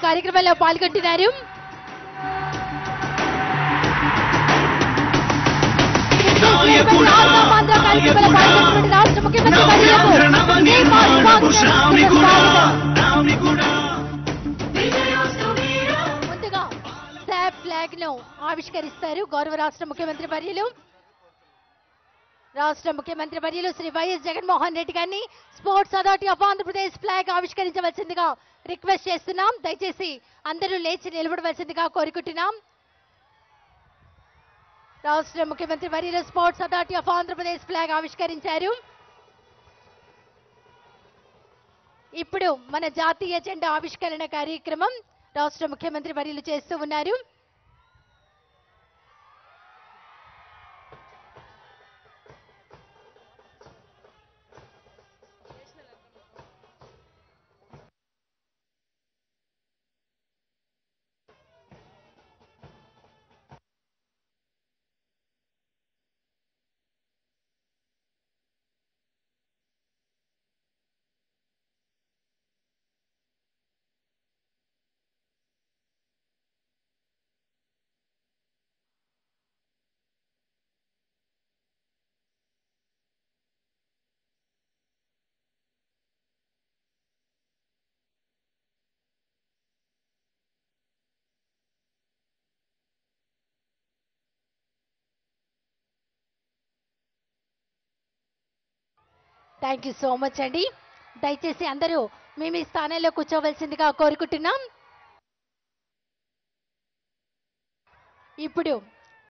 కార్యక్రమంలో పాల్గొంటున్నారు. రాష్ట్ర ముఖ్యమంత్రి ముందుగా శాప్ ఫ్లాగ్ ను ఆవిష్కరిస్తారు గౌరవ రాష్ట్ర ముఖ్యమంత్రి వర్యులు. రాష్ట్ర ముఖ్యమంత్రి వర్యులు శ్రీ వైఎస్ జగన్మోహన్ రెడ్డి గారిని sports authority of Andhra Pradesh flag ఆవిష్కరించవలసిందిగా రిక్వెస్ట్ చేస్తున్నాం. దయచేసి అందరూ లేచి నిలబడవలసిందిగా కోరుకుంటున్నాం. రాష్ట్ర ముఖ్యమంత్రి వర్యులు sports authority of Andhra Pradesh flag ఆవిష్కరించారు. ఇప్పుడు మన జాతీయ జెండా ఆవిష్కరణ కార్యక్రమం రాష్ట్ర ముఖ్యమంత్రి వర్యులు చేస్తూ ఉన్నారు. థ్యాంక్ యూ సో మచ్ అండి. దయచేసి అందరూ మీ మీ స్థానంలో కూర్చోవలసిందిగా కోరుకుంటున్నాం. ఇప్పుడు